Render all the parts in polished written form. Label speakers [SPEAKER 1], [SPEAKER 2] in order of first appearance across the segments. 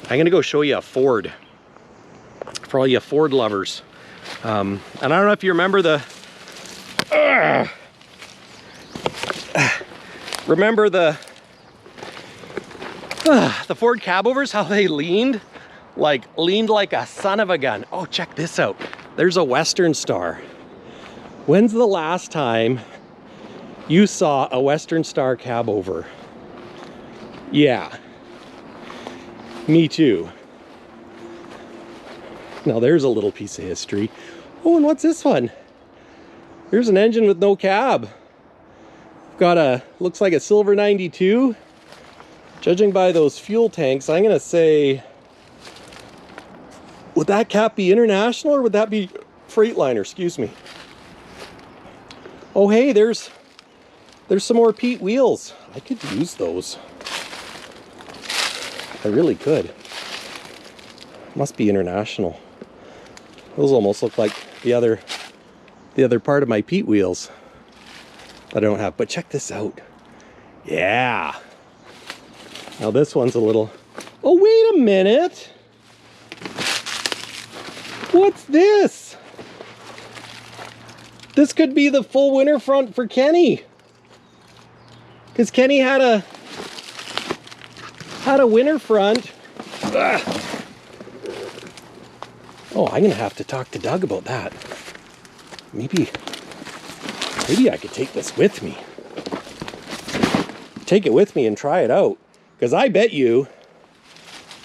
[SPEAKER 1] I'm gonna go show you a Ford for all you Ford lovers. And I don't know if you remember the Ford CabOVers, how they leaned like a son of a gun. Oh, check this out. There's a Western Star. When's the last time you saw a Western Star CabOVer? Yeah, me too. Now there's a little piece of history. Oh, and what's this one? Here's an engine with no cab. Got a, looks like a silver 92. Judging by those fuel tanks, I'm gonna say, would that cap be international or would that be Freightliner? Excuse me. Oh, hey, there's some more Pete wheels. I could use those. I really could. Must be international. Those almost look like the other part of my Pete wheels that I don't have. But check this out. Yeah. Now this one's a little... Oh, wait a minute. What's this? This could be the full winter front for Kenny. Because Kenny had a winter front. Ugh. Oh, I'm gonna have to talk to Doug about that. Maybe I could take this with me. Take it with me and try it out. Because I bet you,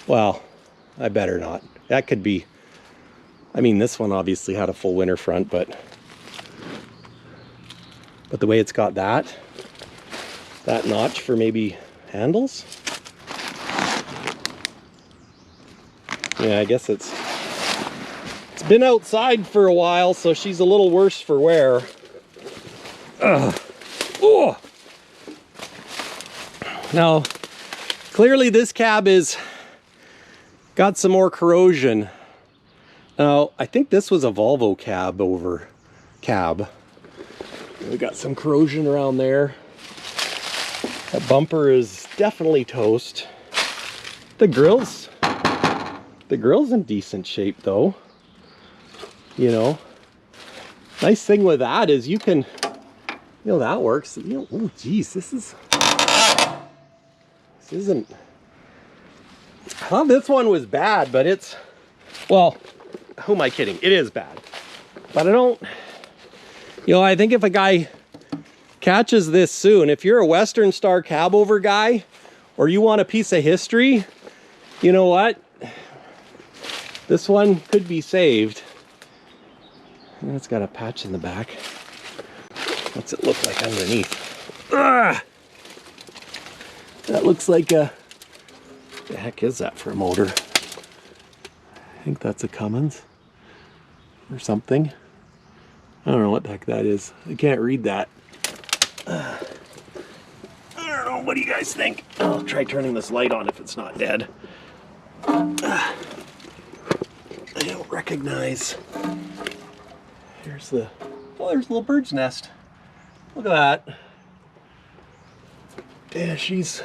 [SPEAKER 1] well, I better not. That could be, I mean, this one obviously had a full winter front, but the way it's got that notch for maybe handles. Yeah, I guess it's been outside for a while, so she's a little worse for wear. Oh. Now, clearly this cab is got some more corrosion. Now, I think this was a Volvo cab. We got some corrosion around there. That bumper is definitely toast. The grill's in decent shape though. You know, nice thing with that is you can, you know, that works. You know, oh geez, this isn't, I thought this one was bad, but it's, well, who am I kidding? It is bad. But I don't, you know, I think if a guy catches this soon, if you're a Western Star CabOVer guy, or you want a piece of history, you know what? This one could be saved. And it's got a patch in the back. What's it look like underneath? Ugh! That looks like a, what the heck is that for a motor? I think that's a Cummins or something. I don't know what the heck that is. I can't read that. I don't know, what do you guys think? I'll try turning this light on if it's not dead. I don't recognize. Here's the, oh, there's a little bird's nest. Look at that. Yeah, she's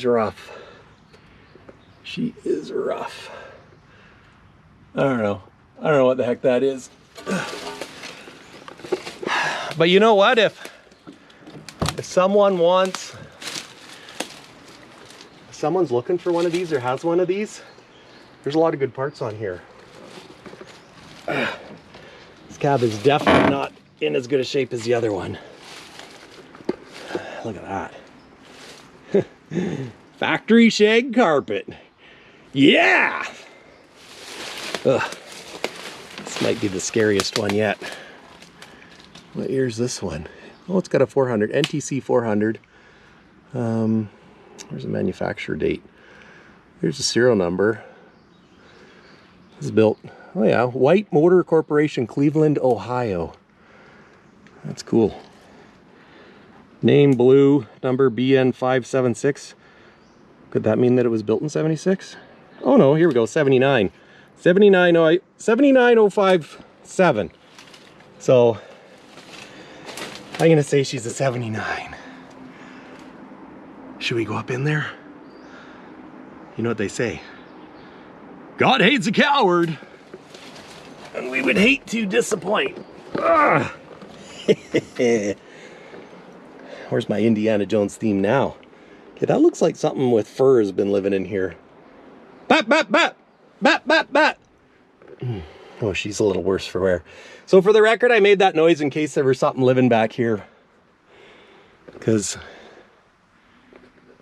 [SPEAKER 1] rough. She is rough. I don't know what the heck that is. But you know what? If someone wants, if someone's looking for one of these or has one of these, there's a lot of good parts on here. This cab is definitely not in as good a shape as the other one. Look at that. Factory shag carpet. Yeah! Ugh. This might be the scariest one yet. What year's this one? Oh, it's got a 400, NTC 400. Where's the manufacturer date? Here's the serial number. This is built, oh yeah, White Motor Corporation, Cleveland, Ohio. That's cool. Name blue, number BN576. Could that mean that it was built in 76? Oh no, here we go, 79. 79057. So I'm gonna say she's a 79. Should we go up in there? You know what they say? God hates a coward. And we would hate to disappoint. Where's my Indiana Jones theme now? Okay, that looks like something with fur has been living in here. Bat, bat, bat! Bat, bat, bat! Oh, she's a little worse for wear. So for the record, I made that noise in case there was something living back here. Because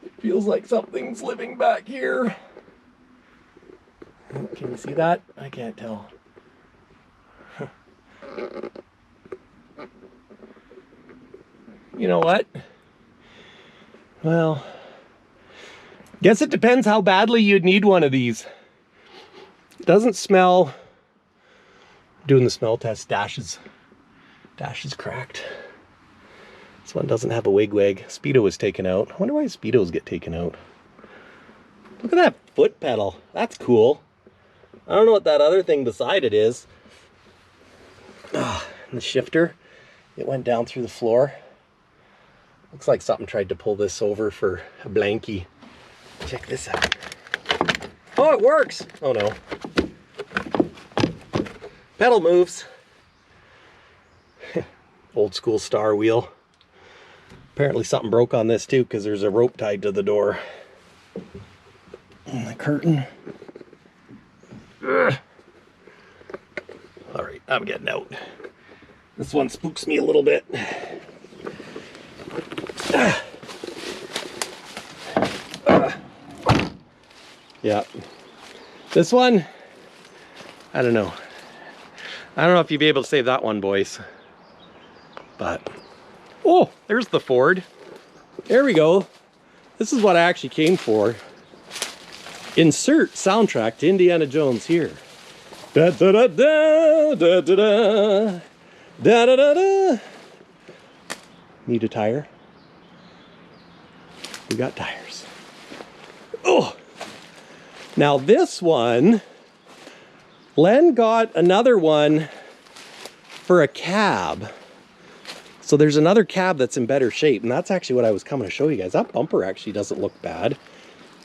[SPEAKER 1] it feels like something's living back here. Can you see that? I can't tell. You know what? Well, guess it depends how badly you'd need one of these. It doesn't smell. Doing the smell test, dash is cracked. This one doesn't have a wig. Speedo was taken out. I wonder why Speedos get taken out. Look at that foot pedal. That's cool. I don't know what that other thing beside it is. And the shifter, it went down through the floor. Looks like something tried to pull this over for a blankie. Check this out. Oh, it works! Oh no. Pedal moves. Old school star wheel. Apparently something broke on this too because there's a rope tied to the door. And the curtain. Ugh. All right, I'm getting out. This one spooks me a little bit. Yeah. This one, I don't know. I don't know if you'd be able to save that one, boys. But, oh, there's the Ford. There we go. This is what I actually came for. Insert soundtrack to Indiana Jones here. Da da da da da da da da da da da. Need a tire? We got tires. Oh! Now this one, Len got another one for a cab. So there's another cab that's in better shape, and that's actually what I was coming to show you guys. That bumper actually doesn't look bad.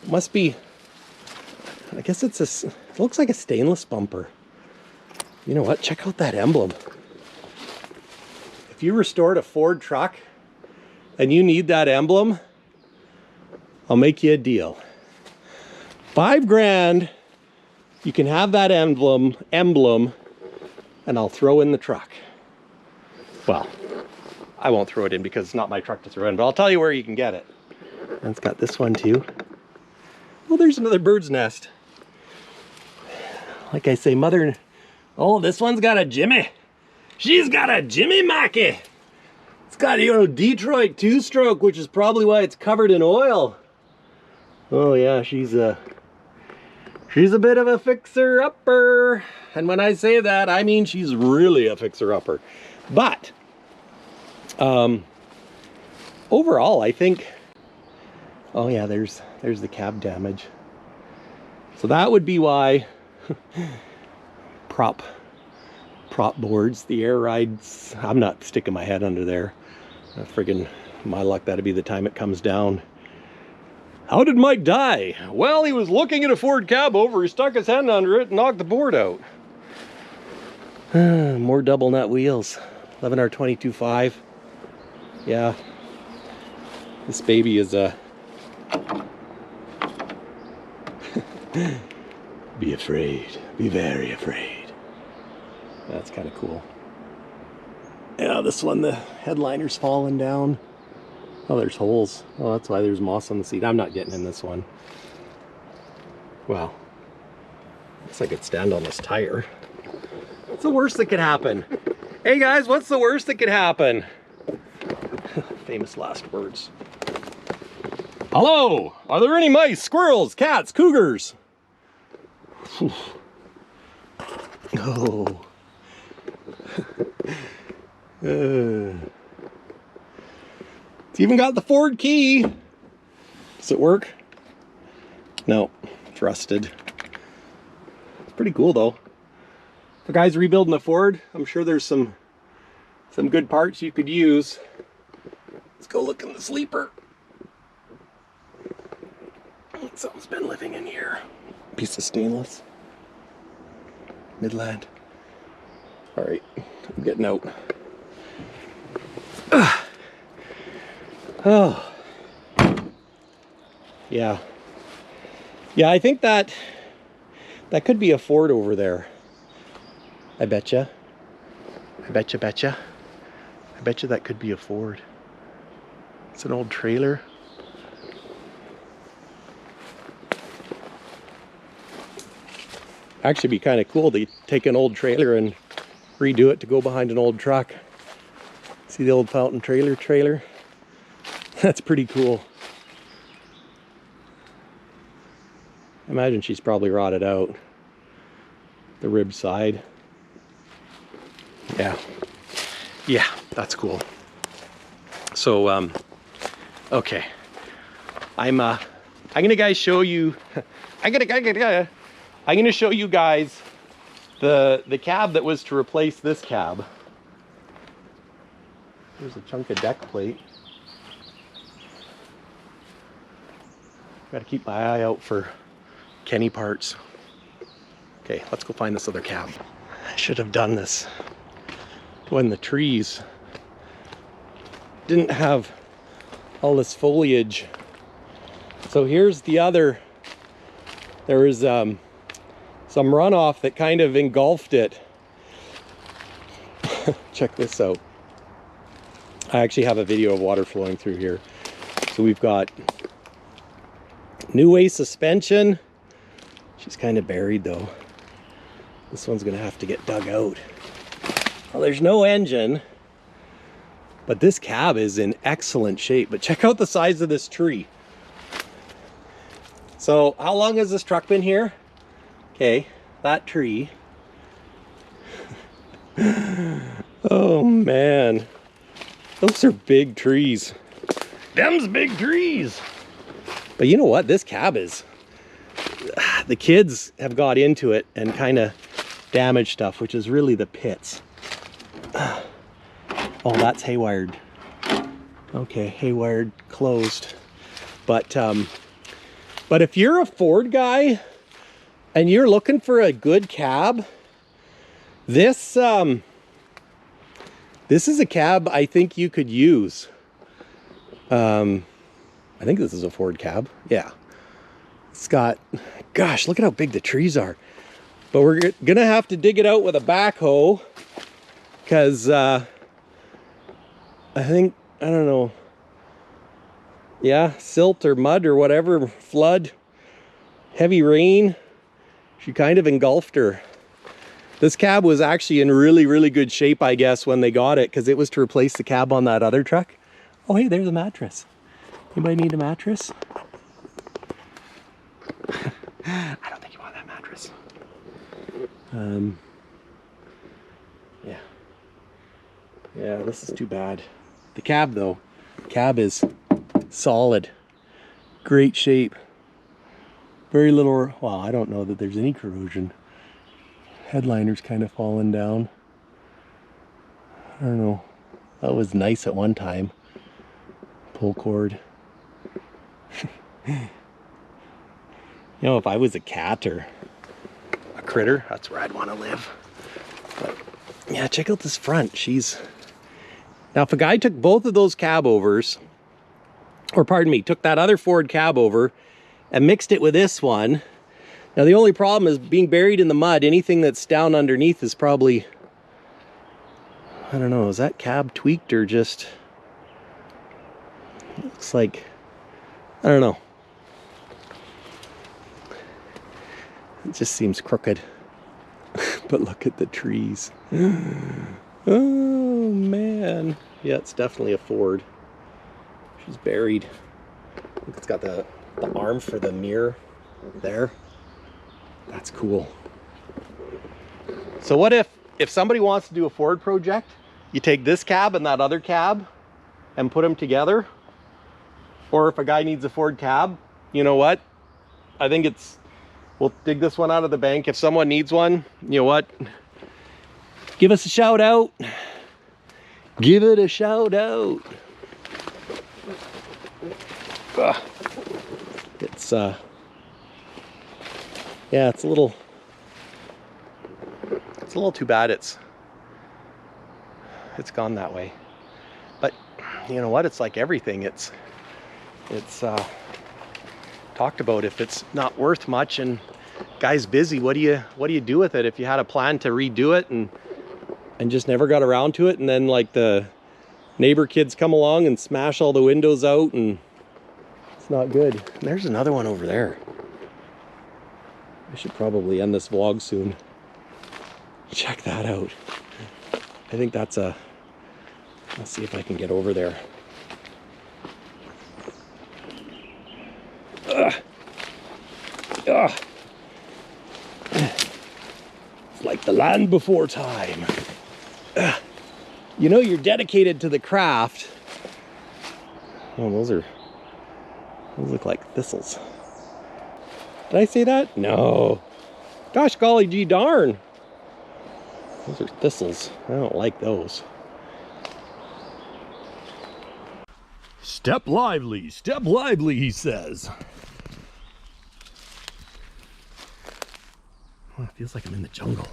[SPEAKER 1] It must be, I guess it looks like a stainless bumper. You know what? Check out that emblem. If you restored a Ford truck and you need that emblem, I'll make you a deal. $5 grand, you can have that emblem, and I'll throw in the truck. Well, I won't throw it in because it's not my truck to throw in, but I'll tell you where you can get it. And it's got this one too. Oh, there's another bird's nest. Like I say, mother, oh, this one's got a Jimmy. She's got a Jimmy Mackie. It's got, you know, Detroit 2-stroke, which is probably why it's covered in oil. Oh yeah, she's a bit of a fixer-upper. And when I say that, I mean she's really a fixer-upper. But overall, I think, oh yeah, there's the cab damage. So that would be why prop boards, the air rides, I'm not sticking my head under there. Friggin' my luck, that'd be the time it comes down. How did Mike die? Well, he was looking at a Ford CabOVer, he stuck his hand under it and knocked the board out. More double nut wheels. 11R22.5. Yeah. This baby is a... Be afraid. Be very afraid. That's kind of cool. Yeah, this one, the headliner's falling down. Oh, there's holes. Oh, that's why there's moss on the seat. I'm not getting in this one. Wow. Looks like it stand on this tire. What's the worst that could happen? Hey guys, what's the worst that could happen? Famous last words. Hello! Are there any mice, squirrels, cats, cougars? Oh. It's even got the Ford key. Does it work? No, it's rusted. It's pretty cool though. If a guy's rebuilding a Ford, I'm sure there's some good parts you could use. Let's go look in the sleeper. Something's been living in here. Piece of stainless. Midland. All right, I'm getting out. Oh. Yeah. Yeah, I think that could be a Ford over there. I betcha. I betcha. I betcha that could be a Ford. It's an old trailer. Actually be kind of cool to take an old trailer and redo it to go behind an old truck. See the old fountain trailer? That's pretty cool. I imagine she's probably rotted out. The rib side. Yeah, that's cool. So, okay. I'm gonna guys show you, I'm gonna show you guys the cab that was to replace this cab. There's a chunk of deck plate. Gotta keep my eye out for Kenny parts. Okay, let's go find this other cab. I should have done this when the trees didn't have all this foliage. So here's the other, there was some runoff that kind of engulfed it. Check this out. I actually have a video of water flowing through here. So we've got new way suspension. She's kind of buried though. This one's gonna have to get dug out. Well, there's no engine, but this cab is in excellent shape. But check out the size of this tree. So how long has this truck been here? Okay, that tree. Oh man, those are big trees. Them's big trees. But you know what? This cab is, the kids have got into it and kind of damaged stuff, which is really the pits. Oh, that's haywired. Okay, haywired, closed. But if you're a Ford guy and you're looking for a good cab, this is a cab I think you could use. I think this is a Ford cab. Yeah. It's got, gosh, look at how big the trees are. But we're gonna have to dig it out with a backhoe because I think, I don't know. Yeah, silt or mud or whatever, flood, heavy rain. She kind of engulfed her. This cab was actually in really, really good shape, I guess, when they got it, because it was to replace the cab on that other truck. Oh, hey, there's a mattress. Anybody need a mattress? I don't think you want that mattress. Yeah. Yeah, this is too bad. The cab, though. Cab is solid. Great shape. Very little, well, I don't know that there's any corrosion. Headliner's kind of fallen down. I don't know. That was nice at one time. Pull cord. You know, if I was a cat or a critter, that's where I'd want to live. But yeah, check out this front. She's, now if a guy took both of those CabOVers, or pardon me, took that other Ford CabOVer and mixed it with this one. Now the only problem is being buried in the mud. Anything that's down underneath is probably, I don't know, is that cab tweaked or just, looks like, I don't know. It just seems crooked. But look at the trees. Oh man. Yeah, it's definitely a Ford. She's buried. Look, it's got the arm for the mirror there. That's cool. So what if somebody wants to do a Ford project, you take this cab and that other cab and put them together? Or if a guy needs a Ford cab, you know what? I think it's, we'll dig this one out of the bank. If someone needs one, you know what? Give us a shout out. Give it a shout out. Ugh. It's Yeah, it's a little too bad it's gone that way. But you know what? It's like everything. It's talked about, if it's not worth much and guy's busy, what do you do with it? If you had a plan to redo it and just never got around to it, and then like the neighbor kids come along and smash all the windows out, and it's not good. And there's another one over there. I should probably end this vlog soon. Check that out. I think that's a, let's see if I can get over there. Ugh. Ugh. It's like the land before time. Ugh. You know you're dedicated to the craft. Oh, those look like thistles. Did I say that? No. Gosh golly gee darn. Those are thistles. I don't like those. Step lively, he says. Well, it feels like I'm in the jungle.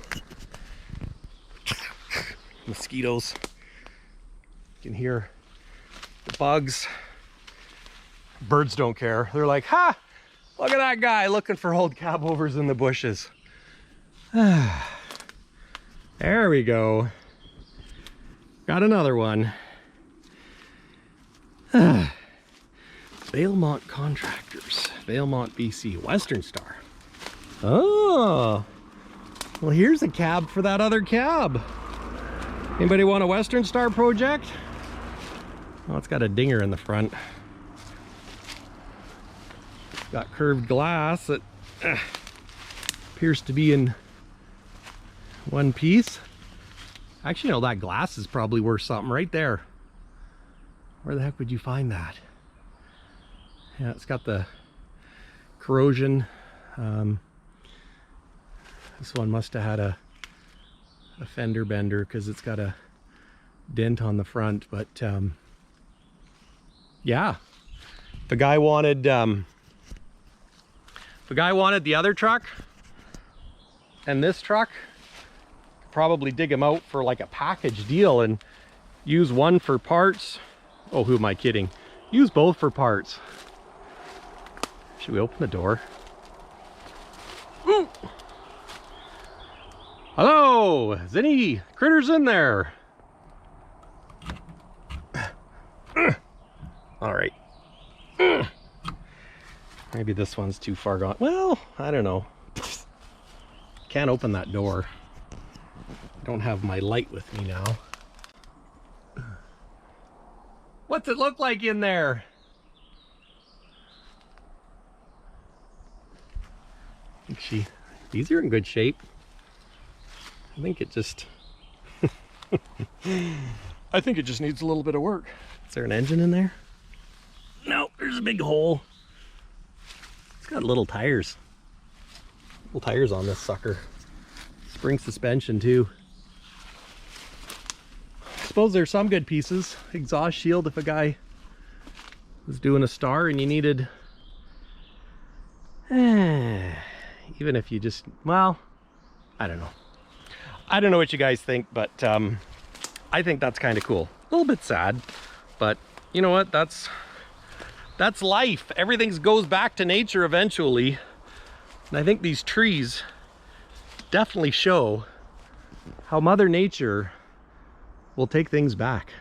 [SPEAKER 1] Mosquitoes. You can hear the bugs. Birds don't care. They're like, ha! Look at that guy looking for old cabovers in the bushes. There we go. Got another one. Valemont Contractors, Valemont, BC, Western Star. Oh, well, here's a cab for that other cab. Anybody want a Western Star project? Oh, it's got a dinger in the front. Got curved glass that appears to be in one piece. Actually, you know, that glass is probably worth something right there. Where the heck would you find that? Yeah, it's got the corrosion. This one must have had a fender bender because it's got a dent on the front. But yeah, the guy wanted the other truck and this truck. Probably dig them out for like a package deal and use one for parts. Oh, who am I kidding? Use both for parts. Should we open the door? Ooh. Hello, is any critters in there? All right. Maybe this one's too far gone. Well, I don't know. Can't open that door. I don't have my light with me now. What's it look like in there? These are in good shape. I think it just needs a little bit of work. Is there an engine in there? No, there's a big hole. It's got little tires. Little tires on this sucker. Spring suspension too. I suppose there's some good pieces. Exhaust shield if a guy was doing a star and you needed, even if you just, well, I don't know. I don't know what you guys think, but I think that's kind of cool. A little bit sad, but you know what? That's life. Everything goes back to nature eventually. And I think these trees definitely show how Mother Nature will take things back.